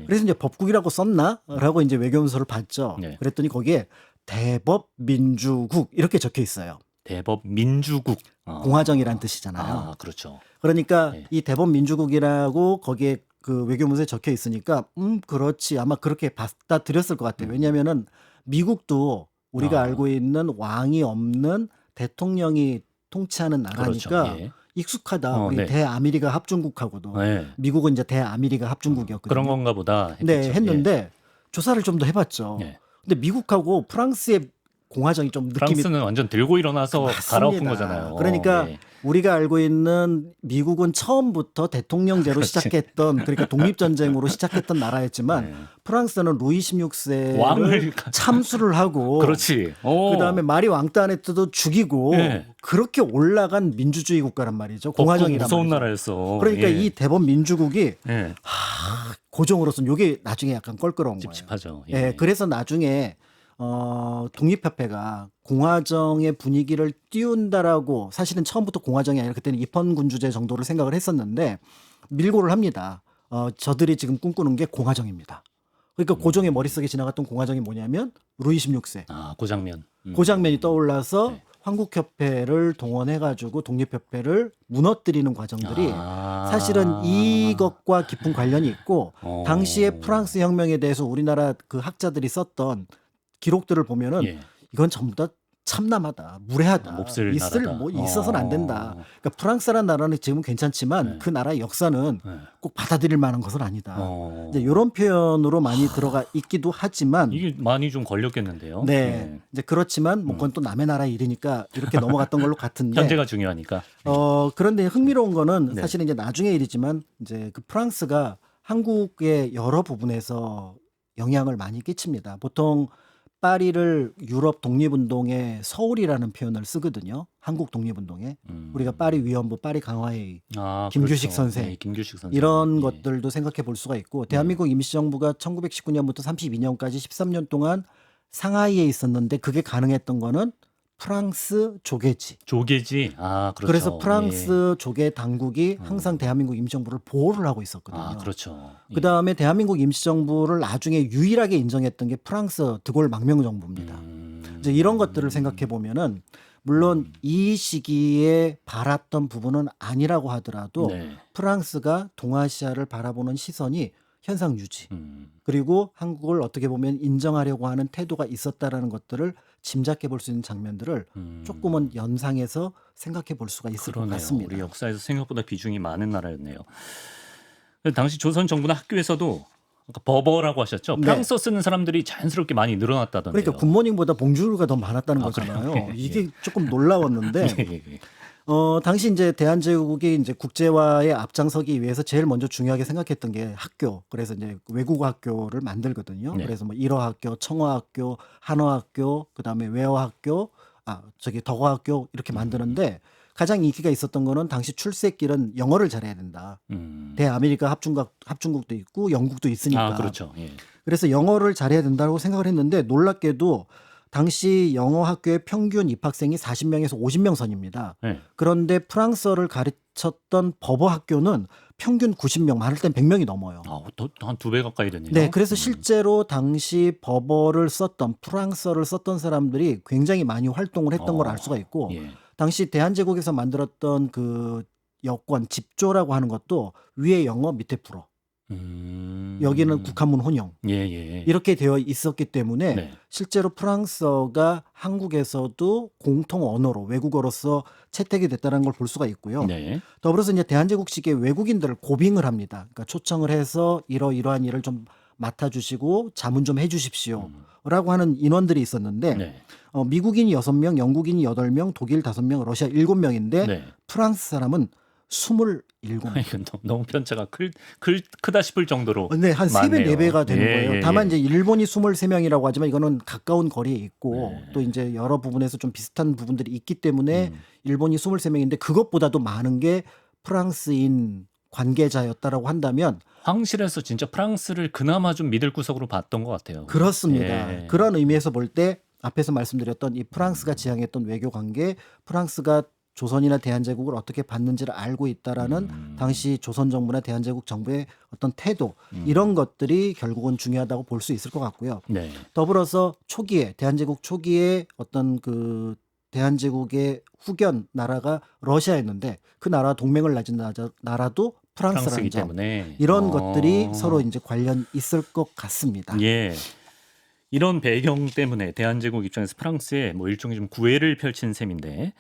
예. 그래서 이제 법국이라고 썼나라고 이제 외교문서를 봤죠. 네. 그랬더니 거기에 대법민주국 이렇게 적혀 있어요. 대법 민주국. 공화정이란 뜻이잖아요. 아, 그렇죠. 그러니까 네. 이 대법민주국이라고 거기에 그 외교문서에 적혀 있으니까 그렇지 아마 그렇게 받아들였을 것 같아요. 왜냐하면은 미국도 우리가 알고 있는 왕이 없는 대통령이 통치하는 나라니까 그렇죠. 예. 익숙하다. 우리 네. 대아메리카 합중국하고도 네. 미국은 이제 대아메리카 합중국이었거든요. 그런 건가 보다. 네, 했겠죠. 했는데 조사를 좀 더 해봤죠. 예. 근데 미국하고 프랑스의 공화정이 좀 느낌이 프랑스는 완전 들고 일어나서 맞습니다. 갈아엎은 거잖아요. 그러니까 예. 우리가 알고 있는 미국은 처음부터 대통령제로 시작했던 그러니까 독립전쟁으로 시작했던 나라였지만 네. 프랑스는 루이 16세를 왕을 참수를 하고 그렇지. 그다음에 마리 왕따네트도 죽이고 네. 그렇게 올라간 민주주의 국가란 말이죠. 법국 공화정이란 무서운 말이죠. 나라였어. 그러니까 예. 이 대법 민주국이 예. 고종으로서는 이게 나중에 약간 껄끄러운 거예요. 찝찝하죠. 예, 그래서 나중에 독립협회가 공화정의 분위기를 띄운다라고 사실은 처음부터 공화정이 아니라 그때는 입헌군주제 정도를 생각을 했었는데 밀고를 합니다. 저들이 지금 꿈꾸는 게 공화정입니다. 그러니까 고종의 머릿속에 지나갔던 공화정이 뭐냐면 루이 16세. 아, 그 장면. 그 장면이 떠올라서 네. 황국협회를 동원해가지고 독립협회를 무너뜨리는 과정들이 아. 사실은 이것과 깊은 관련이 있고 어. 당시에 프랑스 혁명에 대해서 우리나라 그 학자들이 썼던 기록들을 보면은 예. 이건 전부 다 참남하다, 무례하다, 몹쓸 나라다. 있어서는 안 된다. 그러니까 프랑스라는 나라는 지금은 괜찮지만 네. 그 나라의 역사는 네. 꼭 받아들일 만한 것은 아니다. 어. 이제 이런 표현으로 많이 들어가 있기도 하지만 이게 많이 좀 걸렸겠는데요. 네, 이제 그렇지만 뭐 그건 또 남의 나라 일이니까 이렇게 넘어갔던 걸로 같은데 현재가 중요하니까. 그런데 흥미로운 거는 네. 사실은 이제 나중에 일이지만 이제 그 프랑스가 한국의 여러 부분에서 영향을 많이 끼칩니다. 보통 파리를 유럽 독립운동의 서울이라는 표현을 쓰거든요. 한국 독립운동에 우리가 파리 위원부, 파리 강화회의 아, 김규식 그렇죠. 선생. 네, 김규식 선생. 이런 예. 것들도 생각해 볼 수가 있고 대한민국 임시정부가 1919년부터 32년까지 13년 동안 상하이에 있었는데 그게 가능했던 거는 프랑스 조계지. 조계지. 아, 그렇죠. 그래서 프랑스 조계 당국이 항상 대한민국 임시정부를 보호를 하고 있었거든요. 아, 그렇죠. 예. 그다음에 대한민국 임시정부를 나중에 유일하게 인정했던 게 프랑스 드골 망명정부입니다. 이제 이런 것들을 생각해 보면은 물론 이 시기에 바랐던 부분은 아니라고 하더라도 네. 프랑스가 동아시아를 바라보는 시선이 현상 유지 음. 그리고 한국을 어떻게 보면 인정하려고 하는 태도가 있었다라는 것들을 짐작해 볼 수 있는 장면들을 조금은 연상해서 생각해 볼 수가 있을 것 그러네요. 같습니다. 우리 역사에서 생각보다 비중이 많은 나라였네요. 당시 조선 정부나 학교에서도 아까 버버라고 하셨죠? 네. 프랑스어 쓰는 사람들이 자연스럽게 많이 늘어났다던데요. 그러니까 굿모닝보다 봉주르가 더 많았다는 거잖아요. 그래요? 예, 이게 예. 조금 놀라웠는데 예, 예, 예. 당시 이제 대한제국이 이제 국제화에 앞장서기 위해서 제일 먼저 중요하게 생각했던 게 학교. 그래서 이제 외국어 학교를 만들거든요. 네. 그래서 뭐 일어학교, 청어학교, 한어학교, 그다음에 외어학교, 덕어학교 이렇게 만드는데 가장 인기가 있었던 거는 당시 출세길은 영어를 잘해야 된다. 대아메리카 합중국도 있고 영국도 있으니까. 그렇죠. 예. 그래서 영어를 잘해야 된다고 생각을 했는데 놀랍게도 당시 영어 학교의 평균 입학생이 40명에서 50명 선입니다. 예. 그런데 프랑스어를 가르쳤던 버버 학교는 평균 90명, 많을 땐 100명이 넘어요. 한 2배 가까이 됐네요. 네, 그래서 실제로 당시 버버를 썼던 프랑스어를 썼던 사람들이 굉장히 많이 활동을 했던 걸 알 수가 있고 예. 당시 대한제국에서 만들었던 그 여권 집조라고 하는 것도 위에 영어 밑에 불어. 여기는 국한문 혼용. 예, 예. 이렇게 되어 있었기 때문에 네. 실제로 프랑스어가 한국에서도 공통 언어로 외국어로서 채택이 됐다는 걸 볼 수가 있고요. 네. 더불어서 이제 대한제국식의 외국인들을 고빙을 합니다. 그러니까 초청을 해서 이러이러한 일을 좀 맡아주시고 자문 좀 해주십시오. 라고 하는 인원들이 있었는데 네. 미국인이 6명, 영국인이 8명, 독일 5명, 러시아 7명인데 네. 프랑스 사람은 27명. 이건 너무 편차가 크다 싶을 정도로 네, 한 3배, 많네요. 4배가 되는 예, 거예요. 예, 다만 예. 이제 일본이 23명이라고 하지만 이거는 가까운 거리에 있고 네. 또 이제 여러 부분에서 좀 비슷한 부분들이 있기 때문에 일본이 23명인데 그것보다도 많은 게 프랑스인 관계자였다라고 한다면 황실에서 진짜 프랑스를 그나마 좀 믿을 구석으로 봤던 것 같아요. 그렇습니다. 예. 그런 의미에서 볼 때 앞에서 말씀드렸던 이 프랑스가 지향했던 외교 관계, 프랑스가 조선이나 대한제국을 어떻게 봤는지를 알고 있다라는 당시 조선 정부나 대한제국 정부의 어떤 태도 이런 것들이 결국은 중요하다고 볼 수 있을 것 같고요. 네. 더불어서 초기에 대한제국 초기에 어떤 그 대한제국의 후견 나라가 러시아였는데 그 나라 동맹을 맺은 나라도 프랑스라는 프랑스이기 점 때문에 이런 것들이 서로 이제 관련 있을 것 같습니다. 예. 이런 배경 때문에 대한제국 입장에서 프랑스에 뭐 일종의 좀 구애를 펼친 셈인데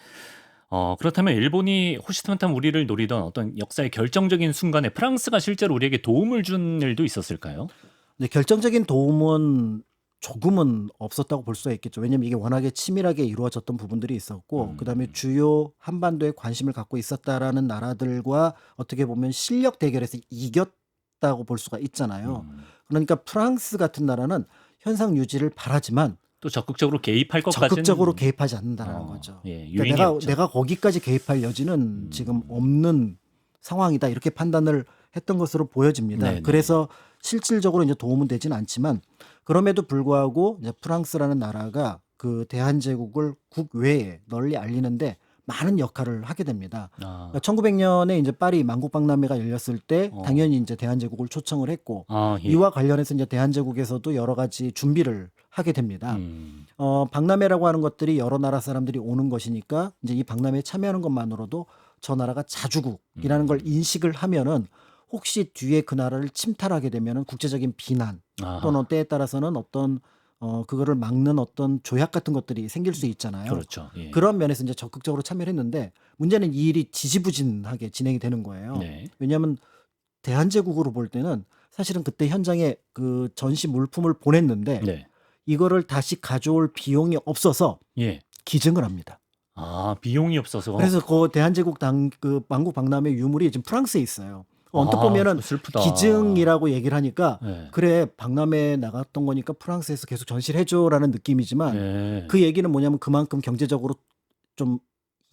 그렇다면 일본이 호시탐탐 우리를 노리던 어떤 역사의 결정적인 순간에 프랑스가 실제로 우리에게 도움을 준 일도 있었을까요? 네, 결정적인 도움은 조금은 없었다고 볼 수가 있겠죠. 왜냐하면 이게 워낙에 치밀하게 이루어졌던 부분들이 있었고 그다음에 주요 한반도에 관심을 갖고 있었다라는 나라들과 어떻게 보면 실력 대결에서 이겼다고 볼 수가 있잖아요. 그러니까 프랑스 같은 나라는 현상 유지를 바라지만 또 적극적으로 개입할 것까지는 적극적으로 개입하지 않는다는 거죠. 예, 그러니까 유인이 없죠. 내가 거기까지 개입할 여지는 지금 없는 상황이다 이렇게 판단을 했던 것으로 보여집니다. 네네. 그래서 실질적으로 이제 도움은 되진 않지만 그럼에도 불구하고 이제 프랑스라는 나라가 그 대한제국을 국외에 널리 알리는데 많은 역할을 하게 됩니다. 그러니까 1900년에 이제 파리 만국박람회가 열렸을 때 당연히 이제 대한제국을 초청을 했고 예. 이와 관련해서 이제 대한제국에서도 여러 가지 준비를 하게 됩니다. 박람회라고 하는 것들이 여러 나라 사람들이 오는 것이니까 이제 이 박람회에 참여하는 것만으로도 저 나라가 자주국이라는 걸 인식을 하면은 혹시 뒤에 그 나라를 침탈하게 되면은 국제적인 비난 또는 때에 따라서는 어떤 그거를 막는 어떤 조약 같은 것들이 생길 수 있잖아요. 그렇죠. 예. 그런 면에서 이제 적극적으로 참여를 했는데 문제는 이 일이 지지부진하게 진행이 되는 거예요. 네. 왜냐하면 대한제국으로 볼 때는 사실은 그때 현장에 그 전시 물품을 보냈는데 네. 이거를 다시 가져올 비용이 없어서 예. 기증을 합니다. 비용이 없어서. 그래서 그 대한제국 그 만국 박람회 유물이 지금 프랑스에 있어요. 언뜻 보면은 슬프다. 기증이라고 얘기를 하니까 네. 그래 박람회 나갔던 거니까 프랑스에서 계속 전시를 해줘라는 느낌이지만 예. 그 얘기는 뭐냐면 그만큼 경제적으로 좀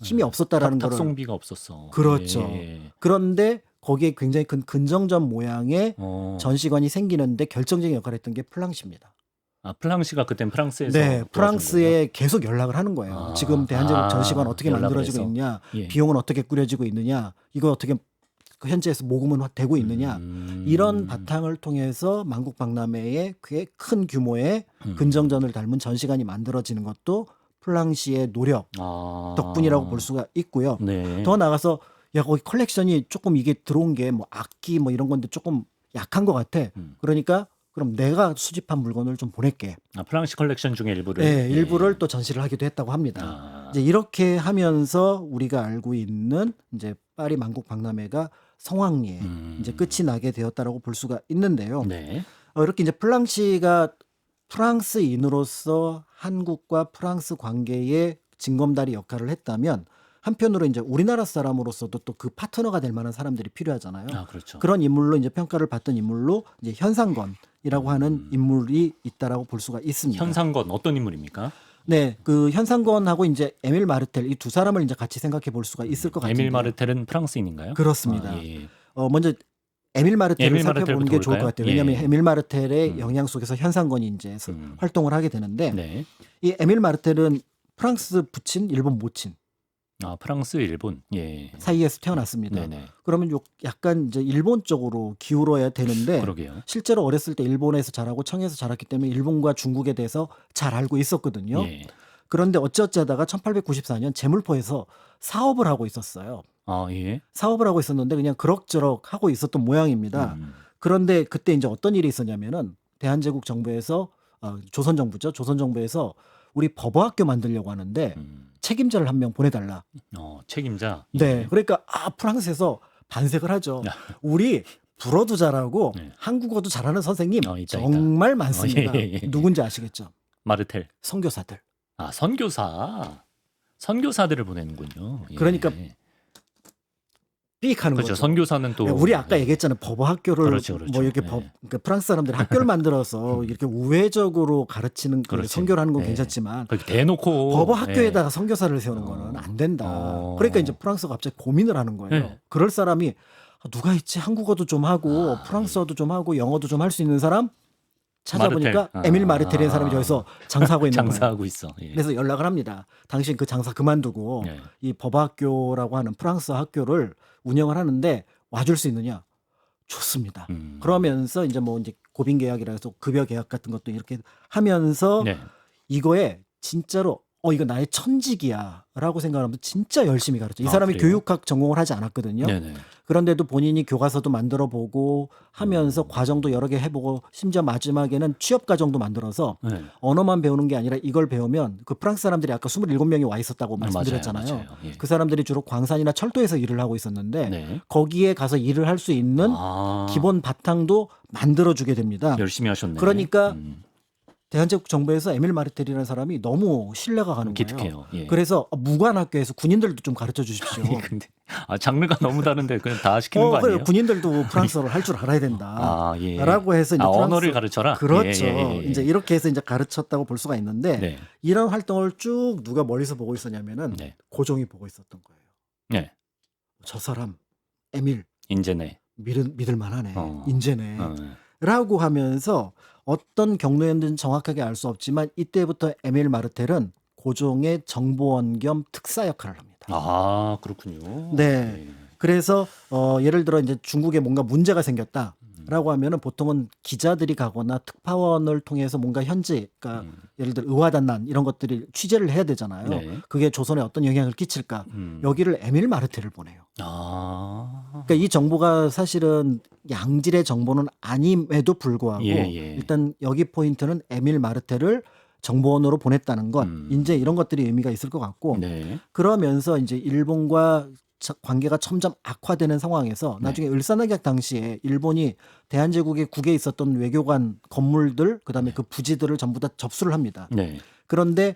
힘이 없었다라는 거를 탁송비가 없었어. 그렇죠. 예. 그런데 거기에 굉장히 큰 근정전 모양의 전시관이 생기는데 결정적인 역할을 했던 게 플랑시입니다. 플랑시가 그땐 프랑스에서 네, 도와준 프랑스에 계속 연락을 하는 거예요. 지금 대한제국 전시관 어떻게 연락을 만들어지고 해서. 있냐, 예. 비용은 어떻게 꾸려지고 있느냐, 이거 어떻게 현지에서 모금은 되고 있느냐, 이런 바탕을 통해서 만국박람회에 꽤 큰 규모의 근정전을 닮은 전시관이 만들어지는 것도 플랑시의 노력 덕분이라고 볼 수가 있고요. 네. 더 나가서 야 거기 컬렉션이 조금 이게 들어온 게 뭐 악기 뭐 이런 건데 조금 약한 것 같아. 그러니까 그럼 내가 수집한 물건을 좀 보낼게. 프랑시 컬렉션 중에 일부를. 네, 일부를 또 전시를 하기도 했다고 합니다. 이제 이렇게 하면서 우리가 알고 있는 이제 파리 만국 박람회가 성황리에 이제 끝이 나게 되었다라고 볼 수가 있는데요. 네. 이렇게 이제 플랑시가 프랑스인으로서 한국과 프랑스 관계의 징검다리 역할을 했다면 한편으로 이제 우리나라 사람으로서도 또 그 파트너가 될 만한 사람들이 필요하잖아요. 아, 그렇죠. 그런 인물로 이제 평가를 받던 인물로 이제 현상건이라고 하는 인물이 있다라고 볼 수가 있습니다. 현상건 어떤 인물입니까? 네, 그 현상건하고 이제 에밀 마르텔 이 두 사람을 이제 같이 생각해 볼 수가 있을 것 같은데. 에밀 마르텔은 프랑스인인가요? 그렇습니다. 아, 예. 먼저 에밀 마르텔을 에밀 생각해 보는 마르텔부터 게 좋을 것 볼까요? 같아요. 왜냐하면 예. 에밀 마르텔의 영향 속에서 현상건이 이제 활동을 하게 되는데 네. 이 에밀 마르텔은 프랑스 부친, 일본 모친 아, 프랑스, 일본. 예. 사이에서 태어났습니다. 네네. 그러면 약간 이제 일본 쪽으로 기울어야 되는데 그러게요. 실제로 어렸을 때 일본에서 자라고 청에서 자랐기 때문에 일본과 중국에 대해서 잘 알고 있었거든요. 예. 그런데 어찌어찌하다가 1894년 제물포에서 사업을 하고 있었어요. 아, 예. 사업을 하고 있었는데 그냥 그럭저럭 하고 있었던 모양입니다. 그런데 그때 이제 어떤 일이 있었냐면은 대한제국 정부에서 조선 정부죠. 조선 정부에서 우리 법어학교 만들려고 하는데 책임자를 한 명 보내달라. 책임자. 네, 그러니까 프랑스에서 반색을 하죠. 우리 불어도 잘하고 네. 한국어도 잘하는 선생님 있다. 정말 많습니다. 예. 누군지 아시겠죠? 마르텔. 선교사들. 아, 선교사. 선교사들을 보내는군요. 예. 그러니까 삑 하는 그렇죠. 거죠. 선교사는 또 우리 아까 얘기했잖아요. 법어학교를 그렇죠. 뭐 이렇게 네. 그러니까 프랑스 사람들이 학교를 만들어서 이렇게 우회적으로 가르치는 그 그렇지. 선교를 하는 건 네. 괜찮지만 그렇게 대놓고 법어학교에다가 선교사를 세우는 거는 안 된다. 그러니까 이제 프랑스가 갑자기 고민을 하는 거예요. 네. 그럴 사람이 누가 있지? 한국어도 좀 하고 프랑스어도 좀 하고 영어도 좀 할 수 있는 사람 찾아보니까 마르텔. 에밀 마르텔이라는 사람이 저기서 장사하고 있는 거예요. 장사하고 있어. 예. 그래서 연락을 합니다. 당신 그 장사 그만두고 네. 이 법학교라고 하는 프랑스 학교를 운영을 하는데 와줄 수 있느냐? 좋습니다. 그러면서 이제 뭐 이제 고빈 계약이라 해서 급여 계약 같은 것도 이렇게 하면서 네. 이거에 진짜로 이거 나의 천직이야라고 생각하면서 진짜 열심히 가르쳐. 이 아, 사람이 그래요? 교육학 전공을 하지 않았거든요. 네네. 그런데도 본인이 교과서도 만들어 보고 하면서 과정도 여러 개 해보고 심지어 마지막에는 취업 과정도 만들어서 네. 언어만 배우는 게 아니라 이걸 배우면 그 프랑스 사람들이 아까 27명이 와 있었다고 말씀드렸잖아요. 맞아요. 예. 그 사람들이 주로 광산이나 철도에서 일을 하고 있었는데 네. 거기에 가서 일을 할 수 있는 기본 바탕도 만들어주게 됩니다. 열심히 하셨네. 그러니까 대한제국 정부에서 에밀 마르텔이라는 사람이 너무 신뢰가 가는 거예요. 기특해요. 예. 그래서 무관학교에서 군인들도 좀 가르쳐 주십시오. 근데 장르가 너무 다른데 그냥 다 시키는 거 아니에요? 군인들도 프랑스어를 할 줄 알아야 된다. 아, 예. 라고 해서 이제 언어를 가르쳐라. 그렇죠. 예. 이제 이렇게 해서 이제 가르쳤다고 볼 수가 있는데 네. 이런 활동을 쭉 누가 멀리서 보고 있었냐면은 네. 고종이 보고 있었던 거예요. 네. 저 사람 에밀 인제네. 믿을 만하네. 인재네. 어. 라고 하면서 어떤 경로였는지는 정확하게 알 수 없지만 이때부터 에밀 마르텔은 고종의 정보원 겸 특사 역할을 합니다. 아, 그렇군요. 네. 그래서 예를 들어 이제 중국에 뭔가 문제가 생겼다라고 하면은 보통은 기자들이 가거나 특파원을 통해서 뭔가 현지, 그러니까 예를 들어 의화단난 이런 것들이 취재를 해야 되잖아요. 네. 그게 조선에 어떤 영향을 끼칠까? 여기를 에밀 마르텔을 보내요. 그러니까 이 정보가 사실은 양질의 정보는 아님에도 불구하고 예. 일단 여기 포인트는 에밀 마르텔을 정보원으로 보냈다는 것, 이제 이런 것들이 의미가 있을 것 같고 네. 그러면서 이제 일본과 관계가 점점 악화되는 상황에서 나중에 을사늑약 당시에 일본이 대한제국의 국에 있었던 외교관 건물들 그다음에 그 부지들을 전부 다 접수를 합니다. 네. 그런데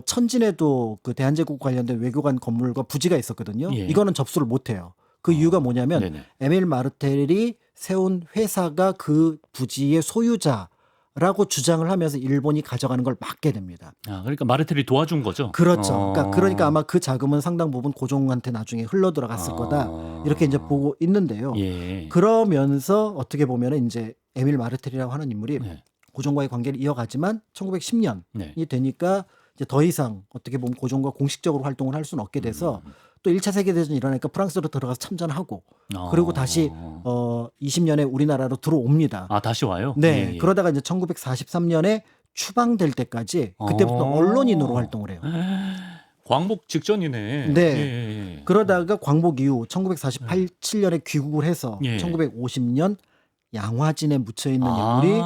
천진에도 그 대한제국 관련된 외교관 건물과 부지가 있었거든요. 예. 이거는 접수를 못 해요. 그 이유가 뭐냐면 네네. 에밀 마르텔이 세운 회사가 그 부지의 소유자라고 주장을 하면서 일본이 가져가는 걸 막게 됩니다. 그러니까 마르텔이 도와준 거죠. 그렇죠. 그러니까 아마 그 자금은 상당 부분 고종한테 나중에 흘러 들어갔을 거다. 이렇게 이제 보고 있는데요. 예. 그러면서 어떻게 보면은 이제 에밀 마르텔이라고 하는 인물이 네. 고종과의 관계를 이어가지만 1910년이 네. 되니까 이제 더 이상 어떻게 보면 고종과 공식적으로 활동을 할 수는 없게 돼서 또 1차 세계대전이 일어나니까 프랑스로 들어가서 참전하고 그리고 다시 20년에 우리나라로 들어옵니다. 다시 와요? 네. 예. 그러다가 이제 1943년에 추방될 때까지 그때부터 언론인으로 활동을 해요. 광복 직전이네. 네. 예. 그러다가 광복 이후 1948, 7년에 귀국을 해서 예. 1950년 양화진에 묻혀 있는 인물이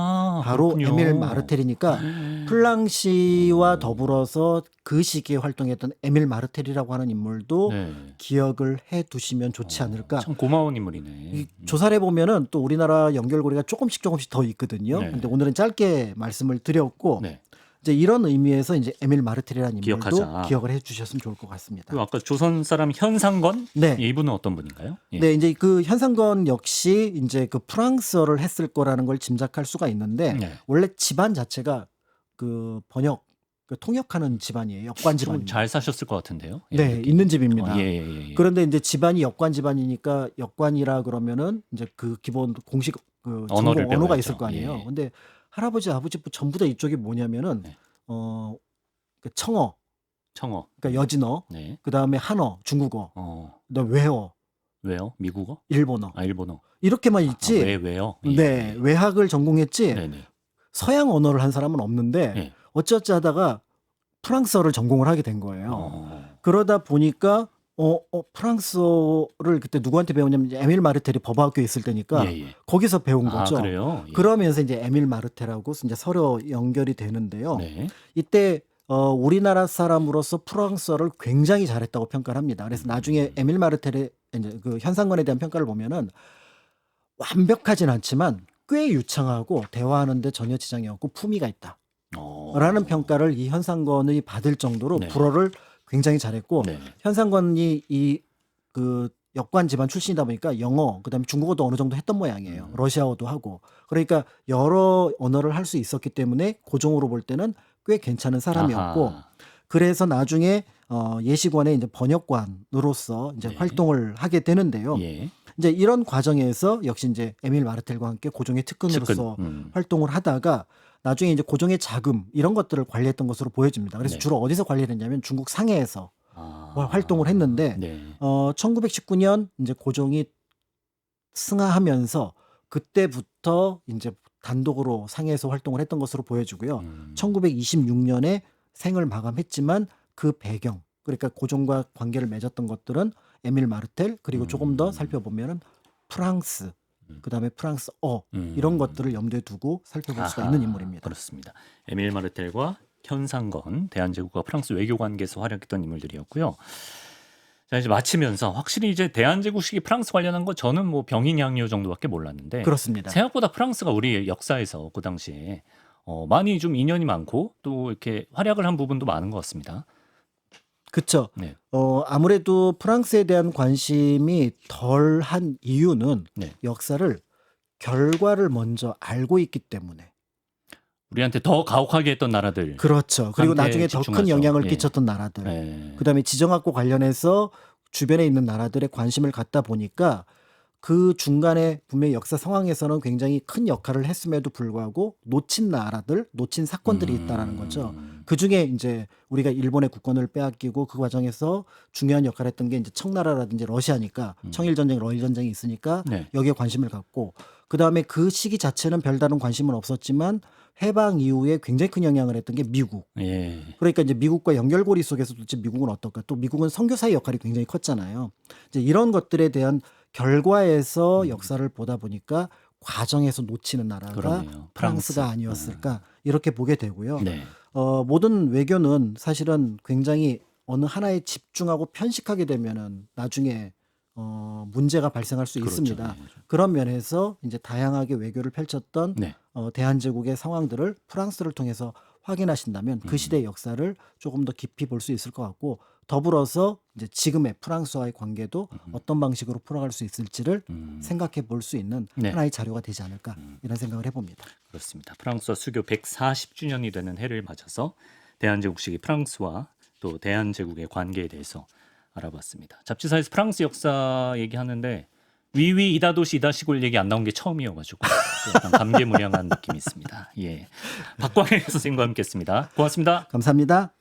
바로 그렇군요. 에밀 마르텔이니까 플랑시와 더불어서 그 시기에 활동했던 에밀 마르텔이라고 하는 인물도 네. 기억을 해 두시면 좋지 않을까. 참 고마운 인물이네. 이 조사를 해보면은 또 우리나라 연결고리가 조금씩 더 있거든요. 네. 근데 오늘은 짧게 말씀을 드렸고 네. 이제 이런 의미에서 이제 에밀 마르텔이라는 인물도 기억하자. 기억을 해주셨으면 좋을 것 같습니다. 그리고 아까 조선 사람 현상건? 네. 이분은 어떤 분인가요? 예. 네, 이제 그 현상건 역시 이제 그 프랑스어를 했을 거라는 걸 짐작할 수가 있는데 네. 원래 집안 자체가 그 번역, 그 통역하는 집안이에요. 역관 좀 집안입니다. 잘 사셨을 것 같은데요. 예, 네, 이렇게. 있는 집입니다. 예. 그런데 이제 집안이 역관 집안이니까 역관이라 그러면은 이제 그 기본 공식 그 언어를 전공 언어가 배워야죠. 있을 거 아니에요. 예. 근데 할아버지 아버지 전부 다 이쪽이 뭐냐면은 네. 그 청어, 청어. 그러니까 여진어, 네. 그다음에 한어, 중국어, 그다음에 외어, 왜요? 미국어? 일본어 일본어. 이렇게만 있지. 왜요? 네, 외학을 전공했지. 네네. 서양 언어를 한 사람은 없는데 네. 어찌어찌 하다가 프랑스어를 전공을 하게 된 거예요. 그러다 보니까 프랑스어를 그때 누구한테 배웠냐면 이제 에밀 마르텔이 법학교에 있을 때니까 거기서 배운 거죠. 그래요? 예. 그러면서 이제 에밀 마르텔하고 이제 서로 연결이 되는데요. 네. 이때 우리나라 사람으로서 프랑스어를 굉장히 잘했다고 평가를 합니다. 그래서 나중에 에밀 마르텔의 이제 그 현상건에 대한 평가를 보면은 완벽하진 않지만 꽤 유창하고 대화하는데 전혀 지장이 없고 품위가 있다. 라는 평가를 이 현상건이 받을 정도로 네. 불어를 굉장히 잘했고 네. 현상건이 이 그 역관 집안 출신이다 보니까 영어 그다음에 중국어도 어느 정도 했던 모양이에요. 러시아어도 하고 그러니까 여러 언어를 할 수 있었기 때문에 고종으로 볼 때는 꽤 괜찮은 사람이었고 아하. 그래서 나중에 예시관의 이제 번역관으로서 이제 네. 활동을 하게 되는데요. 예. 이제 이런 과정에서 역시 이제 에밀 마르텔과 함께 고종의 특근으로서 활동을 하다가 나중에 이제 고종의 자금 이런 것들을 관리했던 것으로 보여집니다. 그래서 네. 주로 어디서 관리를 했냐면 중국 상해에서 활동을 했는데 네. 1919년 이제 고종이 승하하면서 그때부터 이제 단독으로 상해에서 활동을 했던 것으로 보여지고요. 1926년에 생을 마감했지만 그 배경 그러니까 고종과 관계를 맺었던 것들은 에밀 마르텔 그리고 조금 더 살펴보면은 프랑스 그다음에 프랑스어 이런 것들을 염두에 두고 살펴볼 수가 있는 인물입니다. 그렇습니다. 에밀 마르텔과 현상건, 대한제국과 프랑스 외교 관계에서 활약했던 인물들이었고요. 자, 이제 마치면서 확실히 이제 대한제국 시기 프랑스 관련한 거 저는 뭐 병인양요 정도밖에 몰랐는데 그렇습니다. 생각보다 프랑스가 우리 역사에서 그 당시에 많이 좀 인연이 많고 또 이렇게 활약을 한 부분도 많은 것 같습니다. 그렇죠. 네. 아무래도 프랑스에 대한 관심이 덜한 이유는 네. 역사를 결과를 먼저 알고 있기 때문에. 우리한테 더 가혹하게 했던 나라들. 그렇죠. 그리고 한테 나중에 더 큰 집중하죠. 영향을 예. 끼쳤던 나라들. 네. 그다음에 지정학과 관련해서 주변에 있는 나라들에 관심을 갖다 보니까 그 중간에 분명히 역사 상황에서는 굉장히 큰 역할을 했음에도 불구하고 놓친 나라들, 놓친 사건들이 있다라는 거죠. 그 중에 이제 우리가 일본의 국권을 빼앗기고 그 과정에서 중요한 역할을 했던 게 이제 청나라라든지 러시아니까 청일 전쟁, 러일 전쟁이 있으니까 네. 여기에 관심을 갖고 그 다음에 그 시기 자체는 별다른 관심은 없었지만 해방 이후에 굉장히 큰 영향을 했던 게 미국. 예. 그러니까 이제 미국과 연결고리 속에서 도대체 미국은 어떨까? 또 미국은 선교사의 역할이 굉장히 컸잖아요. 이제 이런 것들에 대한 결과에서 역사를 보다 보니까 과정에서 놓치는 나라가 그러네요. 프랑스가 프랑스. 아니었을까 이렇게 보게 되고요. 네. 모든 외교는 사실은 굉장히 어느 하나에 집중하고 편식하게 되면은 나중에 문제가 발생할 수 그렇죠. 있습니다. 네. 그런 면에서 이제 다양하게 외교를 펼쳤던 네. 대한제국의 상황들을 프랑스를 통해서 확인하신다면 그 시대의 역사를 조금 더 깊이 볼 수 있을 것 같고 더불어서 이제 지금의 프랑스와의 관계도 어떤 방식으로 풀어갈 수 있을지를 생각해 볼 수 있는 네. 하나의 자료가 되지 않을까 이런 생각을 해봅니다. 그렇습니다. 프랑스와 수교 140주년이 되는 해를 맞아서 대한제국 시기 프랑스와 또 대한제국의 관계에 대해서 알아봤습니다. 잡지사에서 프랑스 역사 얘기하는데 위위 이다도시 이다시골 얘기 안 나온 게 처음이어가지고 약간 감개무량한 느낌이 있습니다. 예, 박광일 선생님과 함께했습니다. 고맙습니다. 감사합니다.